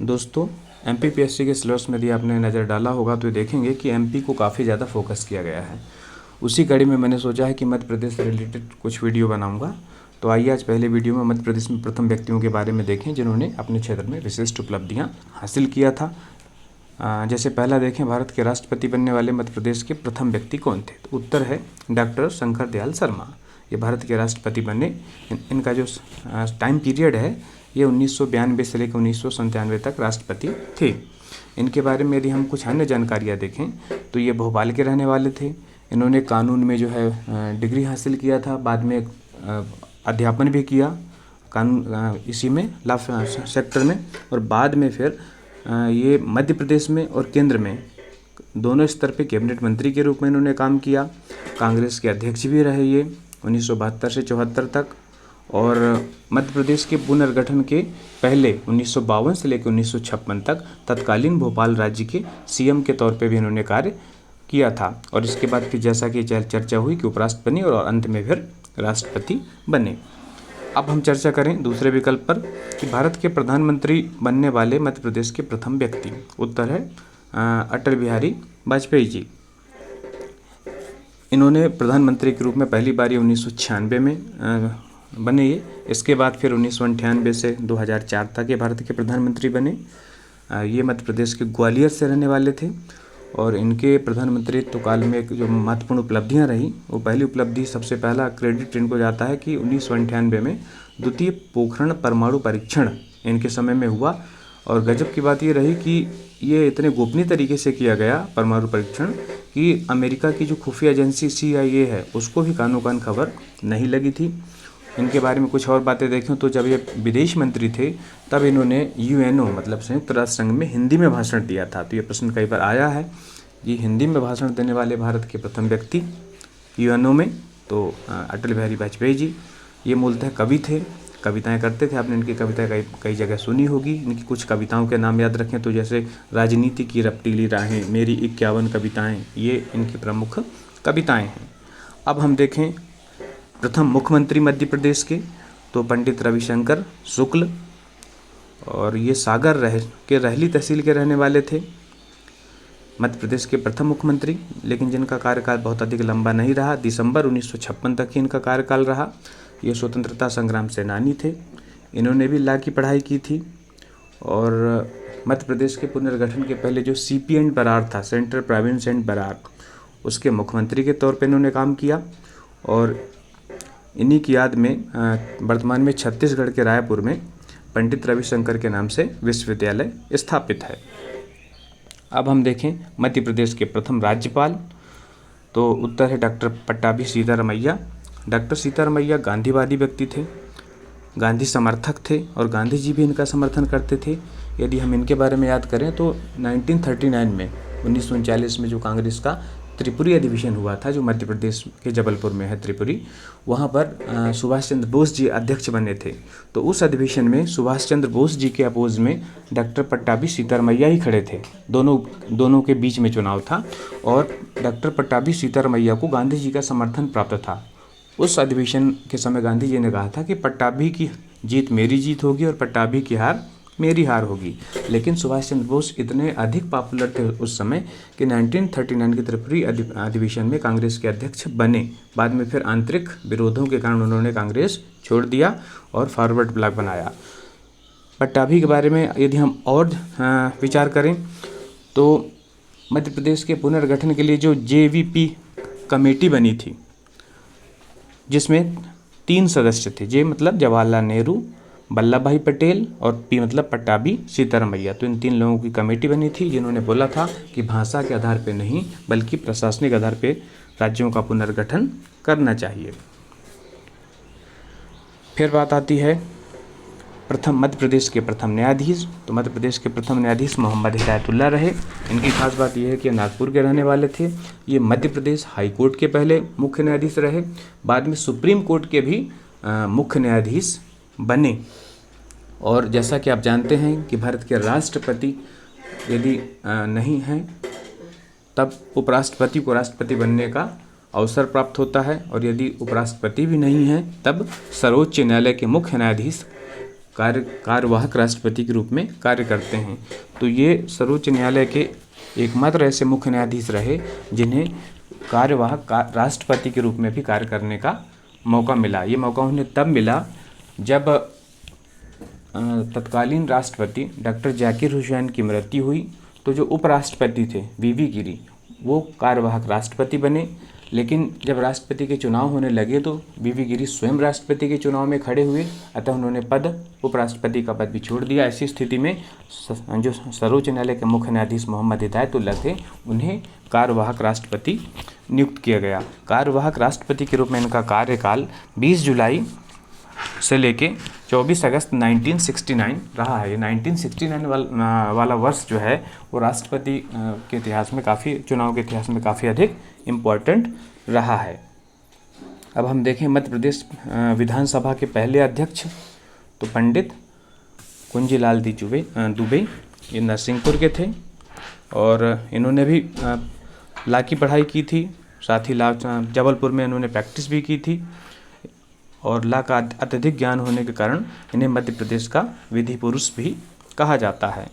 दोस्तों, एमपीपीएससी के सिलेबस में यदि आपने नज़र डाला होगा तो देखेंगे कि एमपी को काफ़ी ज़्यादा फोकस किया गया है। उसी कड़ी में मैंने सोचा है कि मध्य प्रदेश से रिलेटेड कुछ वीडियो बनाऊंगा। तो आइए आज पहले वीडियो में मध्य प्रदेश में प्रथम व्यक्तियों के बारे में देखें जिन्होंने अपने क्षेत्र में विशिष्ट उपलब्धियां हासिल किया था। जैसे पहला देखें, भारत के राष्ट्रपति बनने वाले मध्य प्रदेश के प्रथम व्यक्ति कौन थे? तो उत्तर है डॉक्टर शंकर दयाल शर्मा। ये भारत के राष्ट्रपति बने। इनका जो टाइम पीरियड है ये 1992 से लेकर 1997 तक राष्ट्रपति थे। इनके बारे में यदि हम कुछ अन्य जानकारियाँ देखें तो ये भोपाल के रहने वाले थे। इन्होंने कानून में जो है डिग्री हासिल किया था, बाद में अध्यापन भी किया कानून इसी में लॉ सेक्टर में, और बाद में फिर ये मध्य प्रदेश में और केंद्र में दोनों स्तर पे कैबिनेट मंत्री के रूप में इन्होंने काम किया। कांग्रेस के अध्यक्ष भी रहे ये 1972 से 74 तक, और मध्य प्रदेश के पुनर्गठन के पहले 1952 से लेकर 1956 तक तत्कालीन भोपाल राज्य के सीएम के तौर पे भी इन्होंने कार्य किया था। और इसके बाद फिर जैसा कि चर्चा हुई कि उपराष्ट्रपति बने और अंत में फिर राष्ट्रपति बने। अब हम चर्चा करें दूसरे विकल्प पर कि भारत के प्रधानमंत्री बनने वाले मध्य प्रदेश के प्रथम व्यक्ति। उत्तर है अटल बिहारी वाजपेयी जी। इन्होंने प्रधानमंत्री के रूप में पहली बार 1996 में बने ये। इसके बाद फिर 1998 से 2004 तक ये भारत के प्रधानमंत्री बने। ये मध्य प्रदेश के ग्वालियर से रहने वाले थे, और इनके प्रधानमंत्रित्व काल में जो महत्वपूर्ण उपलब्धियां रही, वो पहली उपलब्धि सबसे पहला क्रेडिट इनको जाता है कि 1998 में द्वितीय पोखरण परमाणु परीक्षण इनके समय में हुआ। और गजब की बात ये रही कि ये इतने गोपनीय तरीके से किया गया परमाणु परीक्षण कि अमेरिका की जो खुफिया एजेंसी CIA है उसको भी कानो कान खबर नहीं लगी थी। इनके बारे में कुछ और बातें देखें तो जब ये विदेश मंत्री थे तब इन्होंने UNO मतलब संयुक्त राष्ट्र संघ में हिंदी में भाषण दिया था। तो ये प्रश्न कई बार आया है, ये हिंदी में भाषण देने वाले भारत के प्रथम व्यक्ति UNO में तो अटल बिहारी वाजपेयी जी। ये मूलतः कवि थे, कविताएं करते थे। आपने इनकी कविताएं कई जगह सुनी होगी। इनकी कुछ कविताओं के नाम याद रखें तो जैसे राजनीति की रपटीली राहें, मेरी 51 कविताएँ, ये इनकी प्रमुख कविताएँ हैं। अब हम देखें प्रथम मुख्यमंत्री मध्य प्रदेश के, तो पंडित रविशंकर शुक्ल, और ये सागर रहली तहसील के रहने वाले थे मध्य प्रदेश के प्रथम मुख्यमंत्री, लेकिन जिनका कार्यकाल बहुत अधिक लंबा नहीं रहा। दिसंबर 1956 तक ही इनका कार्यकाल रहा। ये स्वतंत्रता संग्राम सेनानी थे। इन्होंने भी लॉ की पढ़ाई की थी, और मध्य प्रदेश के पुनर्गठन के पहले जो CP एंड बरार था, सेंट्रल प्रोविंस एंड बरार, उसके मुख्यमंत्री के तौर पर इन्होंने काम किया। और इन्हीं की याद में वर्तमान में छत्तीसगढ़ के रायपुर में पंडित रविशंकर के नाम से विश्वविद्यालय स्थापित है। अब हम देखें मध्य प्रदेश के प्रथम राज्यपाल, तो उत्तर है डॉक्टर पट्टाभी सीतारमैया। डॉक्टर सीतारमैया गांधीवादी व्यक्ति थे, गांधी समर्थक थे, और गांधी जी भी इनका समर्थन करते थे। यदि हम इनके बारे में याद करें तो 1939 में 1939 में जो कांग्रेस का त्रिपुरी अधिवेशन हुआ था, जो मध्य प्रदेश के जबलपुर में है त्रिपुरी, वहाँ पर सुभाष चंद्र बोस जी अध्यक्ष बने थे। तो उस अधिवेशन में सुभाष चंद्र बोस जी के अपोज में डॉक्टर पट्टाभी सीतारमैया ही खड़े थे। दोनों के बीच में चुनाव था, और डॉक्टर पट्टाभी सीतारमैया को गांधी जी का समर्थन प्राप्त था। उस अधिवेशन के समय गांधी जी ने कहा था कि पट्टाभी की जीत मेरी जीत होगी और पट्टाभी की हार मेरी हार होगी। लेकिन सुभाष चंद्र बोस इतने अधिक पॉपुलर थे उस समय कि 1939 के त्रिपुरी अधिवेशन में कांग्रेस के अध्यक्ष बने। बाद में फिर आंतरिक विरोधों के कारण उन्होंने कांग्रेस छोड़ दिया और फॉरवर्ड ब्लॉक बनाया। पट्टाभी के बारे में यदि हम और विचार करें तो मध्य प्रदेश के पुनर्गठन के लिए जो JVP कमेटी बनी थी, जिसमें 3 सदस्य थे, J मतलब जवाहरलाल नेहरू, वल्लभ भाई पटेल, और P मतलब पट्टाभी सीतारमैया। तो इन 3 लोगों की कमेटी बनी थी जिन्होंने बोला था कि भाषा के आधार पर नहीं बल्कि प्रशासनिक आधार पर राज्यों का पुनर्गठन करना चाहिए। फिर बात आती है मध्य प्रदेश के प्रथम न्यायाधीश। तो मध्य प्रदेश के प्रथम न्यायाधीश मोहम्मद हिदायतुल्लाह रहे। इनकी खास बात यह है कि नागपुर के रहने वाले थे। ये मध्य प्रदेश हाई कोर्ट के पहले मुख्य न्यायाधीश रहे, बाद में सुप्रीम कोर्ट के भी मुख्य न्यायाधीश बने। और जैसा कि आप जानते हैं कि भारत के राष्ट्रपति यदि नहीं हैं तब उपराष्ट्रपति को राष्ट्रपति बनने का अवसर प्राप्त होता है, और यदि उपराष्ट्रपति भी नहीं हैं तब सर्वोच्च न्यायालय के मुख्य न्यायाधीश कार्यवाहक राष्ट्रपति के रूप में कार्य करते हैं। तो ये सर्वोच्च न्यायालय के एकमात्र ऐसे मुख्य न्यायाधीश रहे जिन्हें कार्यवाहक राष्ट्रपति के रूप में भी कार्य करने का मौका मिला। ये मौका उन्हें तब मिला जब तत्कालीन राष्ट्रपति डॉक्टर जाकिर हुसैन की मृत्यु हुई। तो जो उपराष्ट्रपति थे वीवी गिरी, वो कार्यवाहक राष्ट्रपति बने। लेकिन जब राष्ट्रपति के चुनाव होने लगे तो वीवी गिरी स्वयं राष्ट्रपति के चुनाव में खड़े हुए, अतः उन्होंने उपराष्ट्रपति का पद भी छोड़ दिया। ऐसी स्थिति में जो सर्वोच्च न्यायालय के मुख्य न्यायाधीश मोहम्मद हिदायतुल्लाह थे, उन्हें कार्यवाहक राष्ट्रपति नियुक्त किया गया। कार्यवाहक राष्ट्रपति के रूप में इनका कार्यकाल 20 जुलाई से लेके 24 अगस्त 1969 रहा है। ये 1969 वाला वर्ष जो है वो राष्ट्रपति के इतिहास में चुनाव के इतिहास में काफ़ी अधिक इम्पोर्टेंट रहा है। अब हम देखें मध्य प्रदेश विधानसभा के पहले अध्यक्ष तो पंडित कुंजीलाल दुबे, ये नरसिंहपुर के थे और इन्होंने भी लॉ की पढ़ाई की थी। साथ ही जबलपुर में इन्होंने प्रैक्टिस भी की थी और लॉ का अत्यधिक ज्ञान होने के कारण इन्हें मध्य प्रदेश का विधि पुरुष भी कहा जाता है।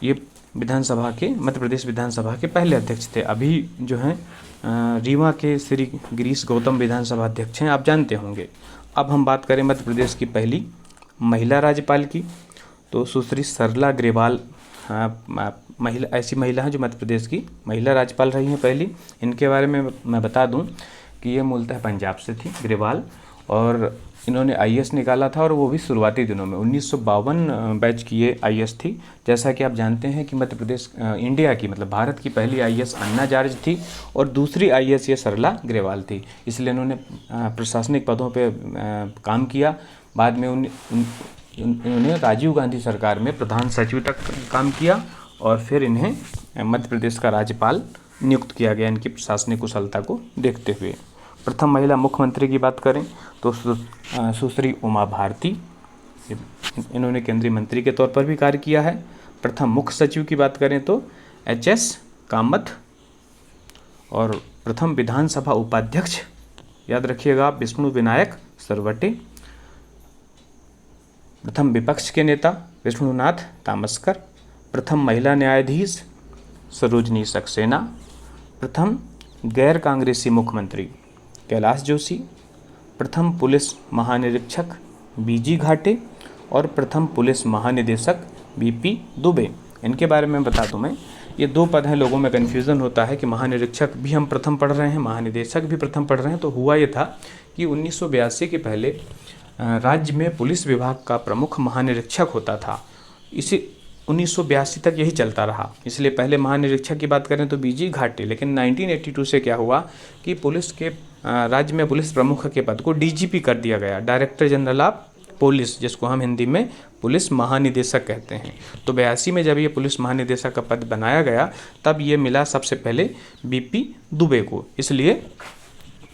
ये मध्य प्रदेश विधानसभा के पहले अध्यक्ष थे। अभी जो हैं रीवा के श्री गिरीश गौतम विधानसभा अध्यक्ष हैं, आप जानते होंगे। अब हम बात करें मध्य प्रदेश की पहली महिला राज्यपाल की, तो सुश्री सरला ग्रेवाल ऐसी महिला हैं जो मध्य प्रदेश की महिला राज्यपाल रही हैं पहली। इनके बारे में मैं बता दूं कि ये मूलतः पंजाब से थी ग्रेवाल, और इन्होंने आईएएस निकाला था और वो भी शुरुआती दिनों में 1952 बैच की ये आईएएस थी। जैसा कि आप जानते हैं कि मध्य प्रदेश इंडिया की मतलब भारत की पहली आईएएस अन्ना जार्ज थी और दूसरी आईएएस ये सरला ग्रेवाल थी। इसलिए इन्होंने प्रशासनिक पदों पे काम किया। बाद में इन्होंने राजीव गांधी सरकार में प्रधान सचिव तक काम किया और फिर इन्हें मध्य प्रदेश का राज्यपाल नियुक्त किया गया इनकी प्रशासनिक कुशलता को देखते हुए। प्रथम महिला मुख्यमंत्री की बात करें तो सुश्री उमा भारती, इन्होंने केंद्रीय मंत्री के तौर पर भी कार्य किया है। प्रथम मुख्य सचिव की बात करें तो एचएस कामत, और प्रथम विधानसभा उपाध्यक्ष याद रखिएगा आप विष्णु विनायक सरवटे। प्रथम विपक्ष के नेता विष्णुनाथ तामस्कर। प्रथम महिला न्यायाधीश सरोजनी सक्सेना। प्रथम गैर कांग्रेसी मुख्यमंत्री कैलाश जोशी। प्रथम पुलिस महानिरीक्षक बीजी घाटे और प्रथम पुलिस महानिदेशक बीपी दुबे। इनके बारे में बता दूं मैं, ये दो पद हैं, लोगों में कन्फ्यूज़न होता है कि महानिरीक्षक भी हम प्रथम पढ़ रहे हैं, महानिदेशक भी प्रथम पढ़ रहे हैं। तो हुआ ये था कि 1982 के पहले राज्य में पुलिस विभाग का प्रमुख महानिरीक्षक होता था। इसी 1982 तक यही चलता रहा, इसलिए पहले महानिरीक्षक की बात करें तो बीजी घाटे। लेकिन 1982 से क्या हुआ कि पुलिस के राज्य में पुलिस प्रमुख के पद को डीजीपी कर दिया गया, डायरेक्टर जनरल ऑफ पुलिस, जिसको हम हिंदी में पुलिस महानिदेशक कहते हैं। तो 82 में जब ये पुलिस महानिदेशक का पद बनाया गया तब ये मिला सबसे पहले बीपी दुबे को, इसलिए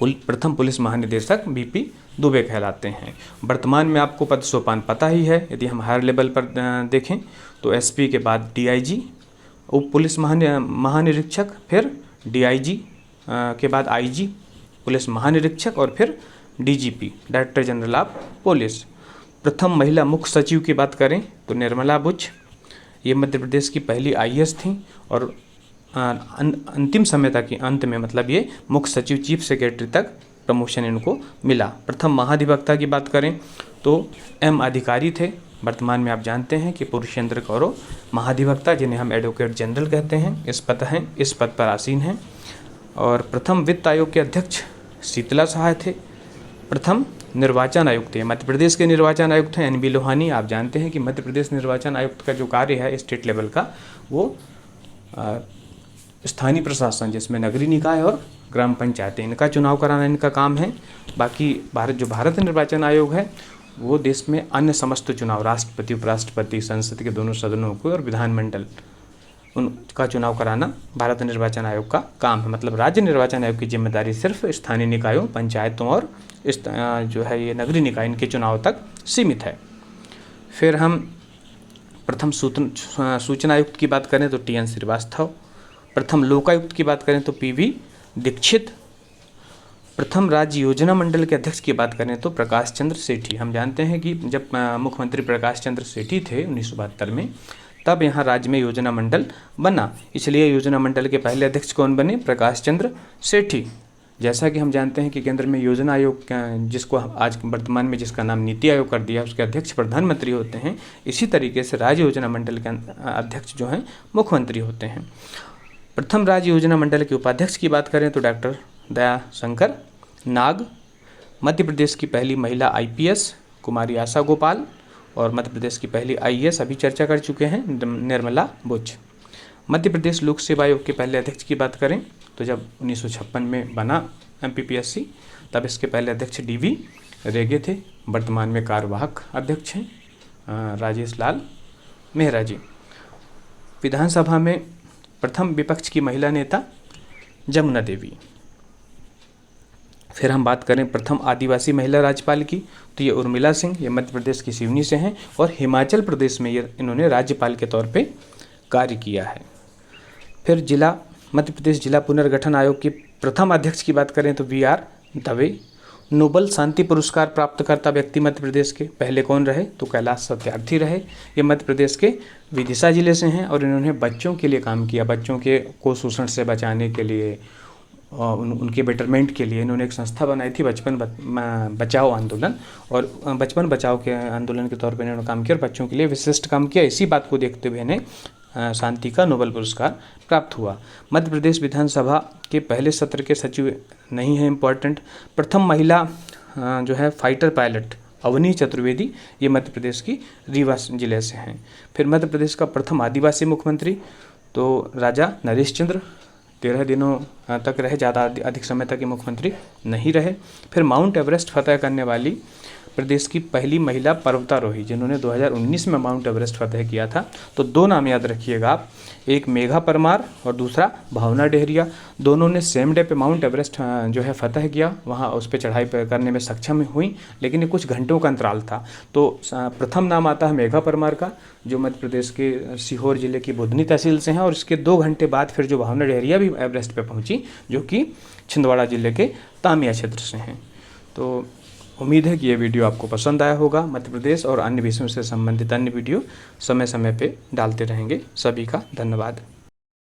प्रथम पुलिस महानिदेशक बीपी दुबे कहलाते हैं। वर्तमान में आपको पद सोपान पता ही है। यदि हम हायर लेवल पर देखें तो एसपी के बाद डीआईजी, उप पुलिस महानिरीक्षक, फिर डीआईजी के बाद आईजी, पुलिस महानिरीक्षक और फिर DGP, director general of police. प्रथम महिला मुख्य सचिव की बात करें तो निर्मला बुच, ये मध्य प्रदेश की पहली आईएएस थी और अंतिम समय तक, अंत में मतलब ये मुख्य सचिव चीफ सेक्रेटरी तक प्रमोशन इनको मिला। प्रथम महाधिवक्ता की बात करें तो एम अधिकारी थे। वर्तमान में आप जानते हैं कि पुरुषेंद्र कौरव महाधिवक्ता, जिन्हें हम एडवोकेट जनरल कहते हैं, इस पद पर आसीन हैं। और प्रथम वित्त आयोग के अध्यक्ष शीतला सहाय थे। प्रथम निर्वाचन आयुक्त थे, मध्य प्रदेश के निर्वाचन आयुक्त हैं एनबी लोहानी। आप जानते हैं कि मध्य प्रदेश निर्वाचन आयुक्त का जो कार्य है स्टेट लेवल का, वो स्थानीय प्रशासन जिसमें नगरीय निकाय और ग्राम पंचायतें, इनका चुनाव कराना इनका काम है। बाकी भारत निर्वाचन आयोग है वो देश में अन्य समस्त चुनाव, राष्ट्रपति, उपराष्ट्रपति, संसद के दोनों सदनों को और विधानमंडल, उनका चुनाव कराना भारत निर्वाचन आयोग का काम है। मतलब राज्य निर्वाचन आयोग की जिम्मेदारी सिर्फ स्थानीय निकायों, पंचायतों और जो है ये नगरीय निकाय, इनके चुनाव तक सीमित है। फिर हम प्रथम सूचना आयुक्त की बात करें तो टीएन श्रीवास्तव। प्रथम लोकायुक्त की बात करें तो पीवी दीक्षित। प्रथम राज्य योजना मंडल के अध्यक्ष की बात करें तो प्रकाश चंद्र सेठी। हम जानते हैं कि जब मुख्यमंत्री प्रकाश चंद्र सेठी थे 1972 में, तब यहाँ राज्य में योजना मंडल बना, इसलिए योजना मंडल के पहले अध्यक्ष कौन बने? प्रकाश चंद्र सेठी। जैसा कि हम जानते हैं कि केंद्र में योजना आयोग जिसको आज वर्तमान में जिसका नाम नीति आयोग कर दिया, उसके अध्यक्ष प्रधानमंत्री होते हैं। इसी तरीके से राज्य योजना मंडल के अध्यक्ष जो हैं मुख्यमंत्री होते हैं। प्रथम राज्य योजना मंडल के उपाध्यक्ष की बात करें तो डॉक्टर दयाशंकर नाग। मध्य प्रदेश की पहली महिला IPS कुमारी आशा गोपाल, और मध्य प्रदेश की पहली IAS अभी चर्चा कर चुके हैं, निर्मला बुच। मध्य प्रदेश लोक सेवा आयोग के पहले अध्यक्ष की बात करें तो जब 1956 में बना MPPSC, तब इसके पहले अध्यक्ष DV रेगे थे। वर्तमान में कार्यवाहक अध्यक्ष हैं राजेश लाल मेहरा जी। विधानसभा में प्रथम विपक्ष की महिला नेता जमुना देवी। फिर हम बात करें प्रथम आदिवासी महिला राज्यपाल की तो ये उर्मिला सिंह, ये मध्य प्रदेश की सिवनी से हैं और हिमाचल प्रदेश में ये इन्होंने राज्यपाल के तौर पे कार्य किया है। फिर मध्य प्रदेश जिला पुनर्गठन आयोग के प्रथम अध्यक्ष की बात करें तो VR दवे। नोबल शांति पुरस्कार प्राप्तकर्ता व्यक्ति मध्य प्रदेश के पहले कौन रहे? तो कैलाश सत्यार्थी रहे। ये मध्य प्रदेश के विदिशा जिले से हैं और इन्होंने बच्चों के लिए काम किया, बच्चों के को शोषण से बचाने के लिए और उनके बेटरमेंट के लिए इन्होंने एक संस्था बनाई थी, बचपन बचाओ आंदोलन, और बचपन बचाओ के आंदोलन के तौर पर इन्होंने काम किया और बच्चों के लिए विशिष्ट काम किया। इसी बात को देखते हुए इन्हें शांति का नोबेल पुरस्कार प्राप्त हुआ। मध्य प्रदेश विधानसभा के पहले सत्र के सचिव नहीं है इम्पॉर्टेंट। प्रथम महिला जो है फाइटर पायलट अवनी चतुर्वेदी, ये मध्य प्रदेश की रीवा जिले से हैं। फिर मध्य प्रदेश का प्रथम आदिवासी मुख्यमंत्री तो राजा नरेश चंद्र, 13 दिनों तक रहे, ज़्यादा अधिक समय तक ये मुख्यमंत्री नहीं रहे। फिर माउंट एवरेस्ट फतह करने वाली प्रदेश की पहली महिला पर्वतारोही जिन्होंने 2019 में माउंट एवरेस्ट फतह किया था, तो 2 नाम याद रखिएगा आप, एक मेघा परमार और दूसरा भावना डेहरिया। दोनों ने सेम डे पे माउंट एवरेस्ट जो है फतह किया, वहाँ उस पर चढ़ाई करने में सक्षम हुई, लेकिन ये कुछ घंटों का अंतराल था। तो प्रथम नाम आता है मेघा परमार का, जो मध्य प्रदेश के सीहोर जिले की बुधनी तहसील से हैं, और इसके 2 घंटे बाद फिर जो भावना डेहरिया भी एवरेस्ट पे पहुंची, जो कि छिंदवाड़ा जिले के तामिया क्षेत्र से हैं। तो उम्मीद है कि ये वीडियो आपको पसंद आया होगा। मध्य प्रदेश और अन्य विषयों से संबंधित अन्य वीडियो समय समय पे डालते रहेंगे। सभी का धन्यवाद।